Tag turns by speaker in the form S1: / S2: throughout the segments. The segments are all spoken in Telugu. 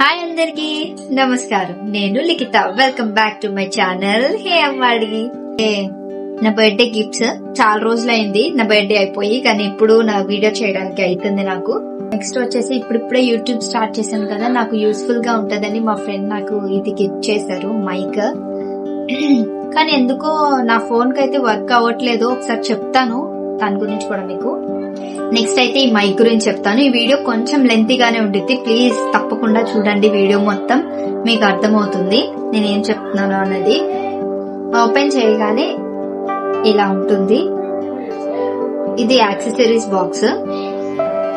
S1: హాయ్ అందరికి నమస్కారం. నేను Likhitha. Welcome back to my channel. Hey అమ్మాడి. నా బర్త్డే గిఫ్ట్స్ చాలా రోజులైంది నా బర్త్డే అయిపోయి, కానీ ఇప్పుడు నా వీడియో చేయడానికి అవుతుంది నాకు. నెక్స్ట్ వచ్చేసి ఇప్పుడిప్పుడే యూట్యూబ్ స్టార్ట్ చేశాను కదా, నాకు యూస్ఫుల్ గా ఉంటదని మా ఫ్రెండ్ నాకు ఇది గిఫ్ట్ చేశారు, మైక్. కానీ ఎందుకో నా ఫోన్ కి అయితే వర్క్ అవ్వట్లేదు. ఒకసారి చెప్తాను దాని గురించి కూడా మీకు. నెక్స్ట్ అయితే ఈ మైక్ గురించి చెప్తాను. ఈ వీడియో కొంచెం లెంతీగానే ఉంటుంది, ప్లీజ్ తప్పకుండా చూడండి. వీడియో మొత్తం మీకు అర్థమవుతుంది నేను ఏం చెప్తున్నాను అన్నది. ఓపెన్ చేయగానే ఇలా ఉంటుంది. ఇది యాక్సెసరీస్ బాక్స్,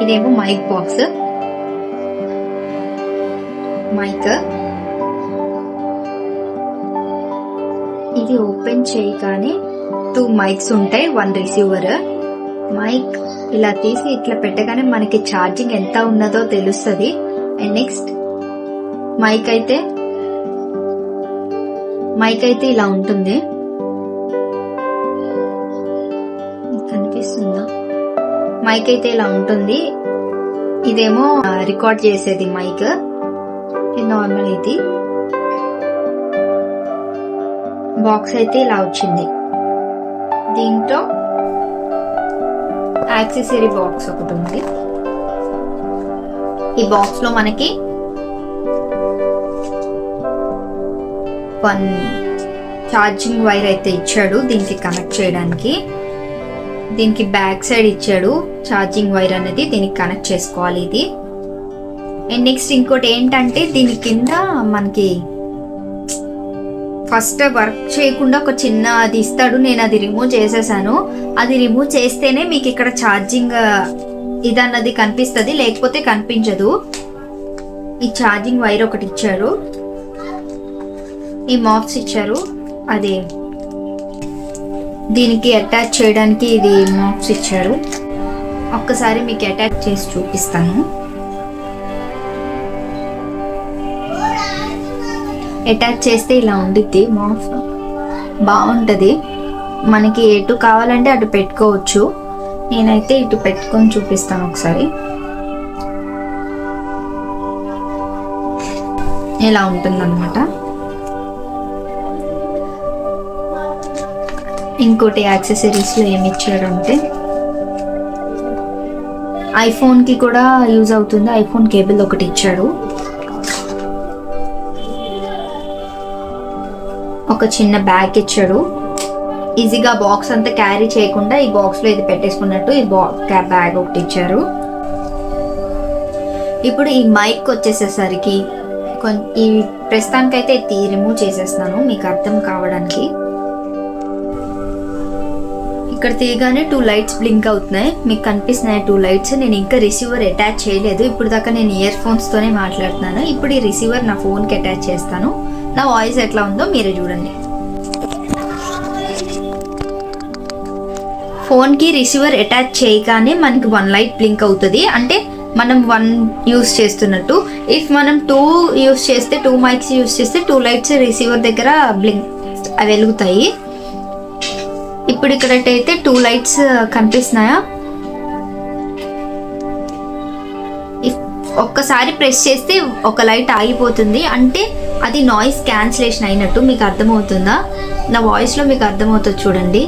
S1: ఇదేమో మైక్ బాక్స్. మైక్ ఇది ఓపెన్ చేయగానే 2 మైక్స్ ఉంటాయి, 1 రిసీవర్. మైక్ ఇలా తీసి ఇట్లా పెట్టగానే మనకి ఛార్జింగ్ ఎంత ఉన్నదో తెలుస్తుంది. అండ్ నెక్స్ట్ మైక్ అయితే ఇలా ఉంటుంది, కనిపిస్తుందా? మైక్ అయితే ఇలా ఉంటుంది. ఇదేమో రికార్డ్ చేసేది మైక్, ఇది నార్మల్. ఇది బాక్స్ అయితే ఇలా వచ్చింది. దీంట్లో యాక్సెసరీ బాక్స్ ఒకటి ఉంది. ఈ బాక్స్ లో మనకి 1 ఛార్జింగ్ వైర్ అయితే ఇచ్చాడు దీనికి కనెక్ట్ చేయడానికి. దీనికి బ్యాక్ సైడ్ ఇచ్చాడు ఛార్జింగ్ వైర్ అనేది, దీనికి కనెక్ట్ చేసుకోవాలి ఇది. అండ్ నెక్స్ట్ ఇంకోటి ఏంటంటే దీని కింద మనకి ఫస్ట్ వర్క్ చేయకుండా ఒక చిన్న అది ఇస్తాడు, నేను అది రిమూవ్ చేసేసాను. అది రిమూవ్ చేస్తేనే మీకు ఇక్కడ ఛార్జింగ్ ఇదన్నది కనిపిస్తుంది, లేకపోతే కనిపించదు. ఈ ఛార్జింగ్ వైర్ ఒకటి ఇచ్చారు, ఈ మాప్స్ ఇచ్చారు, అదే దీనికి అటాచ్ చేయడానికి ఇది మాప్స్ ఇచ్చారు. ఒక్కసారి మీకు అటాచ్ చేసి చూపిస్తాను. అటాచ్ చేస్తే ఇలా ఉండిద్ది మాప్, బాగుంటుంది. మనకి ఎటు కావాలంటే అటు పెట్టుకోవచ్చు. నేనైతే ఇటు పెట్టుకొని చూపిస్తాను ఒకసారి. ఇలా ఉంటుందన్నమాట. ఇంకోటి యాక్సెసరీస్ లో ఏమి ఇచ్చారంటే ఐఫోన్ కి కూడా యూజ్ అవుతుంది. ఐఫోన్ కేబుల్ ఒకటి ఇచ్చాడు. ఒక చిన్న బ్యాగ్ ఇచ్చాడు, ఈజీగా బాక్స్ అంతా క్యారీ చేయకుండా ఈ బాక్స్ లో ఇది పెట్టేసుకున్నట్టు ఈ బ్యాగ్ ఒకటి ఇచ్చారు. ఇప్పుడు ఈ మైక్ వచ్చేసేసరికి ఈ ప్రస్తుతానికైతే రిమూవ్ చేసేస్తున్నాను మీకు అర్థం కావడానికి. ఇక్కడ తీయగానే 2 లైట్స్ బ్లింక్ అవుతున్నాయి, మీకు కనిపిస్తున్నాయి 2 లైట్స్. నేను ఇంకా రిసీవర్ అటాచ్ చేయలేదు, ఇప్పుడు దాకా నేను ఇయర్ ఫోన్స్ తోనే మాట్లాడుతున్నాను. ఇప్పుడు ఈ రిసీవర్ నా ఫోన్ కి అటాచ్ చేస్తాను. నా వాయిస్ ఎట్లా ఉందో మీరే చూడండి. ఫోన్ కి రిసీవర్ అటాచ్ చేయగానే మనకి 1 లైట్ బ్లింక్ అవుతుంది, అంటే మనం 1 యూస్ చేస్తున్నట్టు. ఇఫ్ మనం 2 యూస్ చేస్తే, 2 మైక్స్ యూస్ చేస్తే 2 లైట్స్ రిసీవర్ దగ్గర బ్లింక్ వెలుగుతాయి. ఇప్పుడు ఇక్కడైతే 2 లైట్స్ కనిపిస్తున్నాయా? ఒక్కసారి ప్రెస్ చేస్తే ఒక లైట్ ఆగిపోతుంది, అంటే అది నాయిస్ క్యాన్సిలేషన్ అయినట్టు. మీకు అర్థమవుతుందా? నా వాయిస్ లో మీకు అర్థమవుతుంది చూడండి.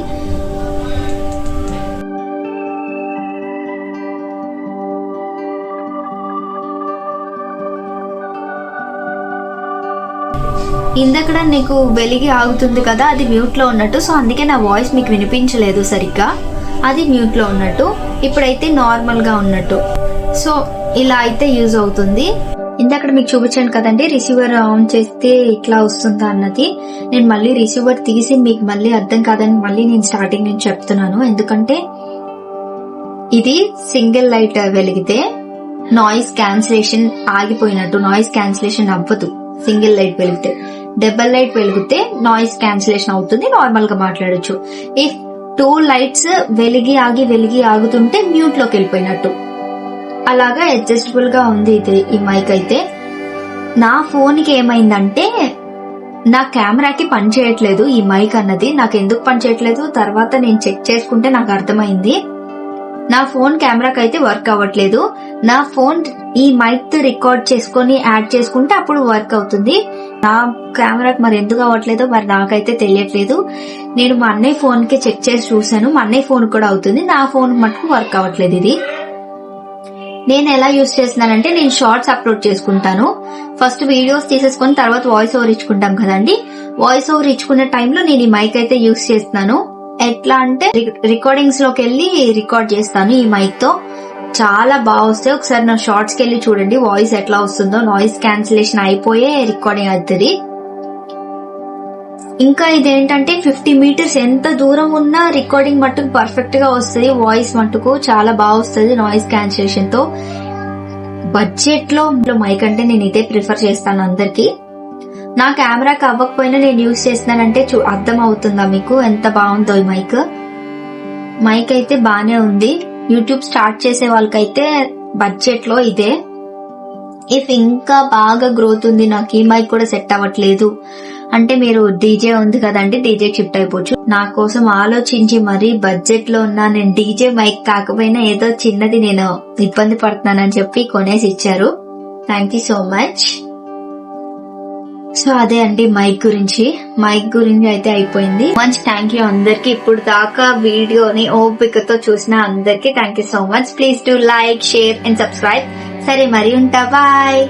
S1: ఇందక్కడ నీకు వెలిగి ఆగుతుంది కదా, అది మ్యూట్ లో ఉన్నట్టు. సో అందుకే నా వాయిస్ మీకు వినిపించలేదు సరిగ్గా, అది మ్యూట్ లో ఉన్నట్టు. ఇప్పుడైతే నార్మల్ గా ఉన్నట్టు. సో ఇలా అయితే యూజ్ అవుతుంది. ఇందక్కడ మీకు చూపించాను కదండి, రిసీవర్ ఆన్ చేస్తే ఇట్లా వస్తుందా అన్నది. నేను మళ్ళీ రిసీవర్ తీసి మీకు మళ్ళీ అర్థం కాదని మళ్ళీ నేను స్టార్టింగ్ నుంచి చెప్తున్నాను. ఎందుకంటే ఇది సింగిల్ లైట్ వెలిగితే నాయిస్ క్యాన్సిలేషన్ ఆగిపోయినట్టు, నాయిస్ క్యాన్సిలేషన్ అవ్వదు సింగిల్ లైట్ వెలిగితే. డబుల్ లైట్ వెలిగితే నాయిస్ క్యాన్సిలేషన్ అవుతుంది, నార్మల్ గా మాట్లాడొచ్చు. ఇఫ్ 2 లైట్స్ వెలిగి ఆగుతుంటే మ్యూట్ లోకి వెళ్ళిపోయినట్టు. అలాగా అడ్జస్టబుల్ గా ఉంది ఇది ఈ మైక్ అయితే. నా ఫోన్ కి ఏమైందంటే నా కెమెరాకి పని చేయట్లేదు ఈ మైక్ అన్నది. నాకు ఎందుకు పని చేయట్లేదు తర్వాత నేను చెక్ చేసుకుంటే నాకు అర్థమైంది. నా ఫోన్ కెమెరాకి అయితే వర్క్ అవ్వట్లేదు. నా ఫోన్ ఈ మైక్ తో రికార్డ్ చేసుకొని యాడ్ చేసుకుంటే అప్పుడు వర్క్ అవుతుంది. నా కెమెరాకి మరి ఎందుకు అవ్వట్లేదో మరి నాకైతే తెలియట్లేదు. నేను మా అన్నయ్య ఫోన్ కి చెక్ చేసి చూసాను, మా అన్నయ్య ఫోన్ కూడా అవుతుంది, నా ఫోన్ మటుకు వర్క్ అవ్వట్లేదు. ఇది నేను ఎలా యూజ్ చేస్తున్నానంటే, నేను షార్ట్స్ అప్లోడ్ చేసుకుంటాను. ఫస్ట్ వీడియోస్ తీసేసుకుని తర్వాత వాయిస్ ఓవర్ ఇచ్చుకుంటాం కదండి. వాయిస్ ఓవర్ ఇచ్చుకునే టైంలో నేను ఈ మైక్ అయితే యూజ్ చేస్తున్నాను. ఎట్లా అంటే రికార్డింగ్స్ లోకి వెళ్ళి రికార్డ్ చేస్తాను ఈ మైక్ తో. చాలా బాగా వస్తాయి. ఒకసారి నా షార్ట్స్ కి వెళ్ళి చూడండి వాయిస్ ఎట్లా వస్తుందో. నాయిస్ క్యాన్సిలేషన్ అయిపోయే రికార్డింగ్ అవుతుంది. ఇంకా ఇదేంటంటే 50 మీటర్స్ ఎంత దూరం ఉన్నా రికార్డింగ్ మట్టుకు పర్ఫెక్ట్ గా వస్తుంది. వాయిస్ మట్టుకు చాలా బాగా వస్తుంది నాయిస్ క్యాన్సిలేషన్ తో. బడ్జెట్ లో మైక్ అంటే నేను ఇదే ప్రిఫర్ చేస్తాను అందరికి. నా కెమెరాకి అవ్వకపోయినా నేను యూజ్ చేస్తున్నానంటే అర్థం అవుతుందా మీకు ఎంత బాగుందో ఈ మైక్. మైక్ అయితే బానే ఉంది. యూట్యూబ్ స్టార్ట్ చేసే వాళ్ళకైతే బడ్జెట్ లో ఇదే. ఇఫ్ ఇంకా బాగా గ్రోత్ ఉంది, నాకు ఈ మైక్ కూడా సెట్ అవ్వట్లేదు అంటే మీరు డీజే ఉంది కదండి, డీజే షిఫ్ట్ అయిపోవచ్చు. నా కోసం ఆలోచించి మరీ బడ్జెట్ లో ఉన్నా నేను డీజే మైక్ కాకపోయినా ఏదో చిన్నది నేను ఇబ్బంది పడుతున్నానని చెప్పి కొనేసి ఇచ్చారు. Thank you so much. So అదే అండి మైక్ గురించి అయితే అయిపోయింది. మంచి థ్యాంక్ యూ అందరికి. ఇప్పుడు దాకా వీడియోని ఓపికతో చూసిన అందరికి thank you so much. Please do like, share and subscribe. సరే మరి ఉంటా, బాయ్.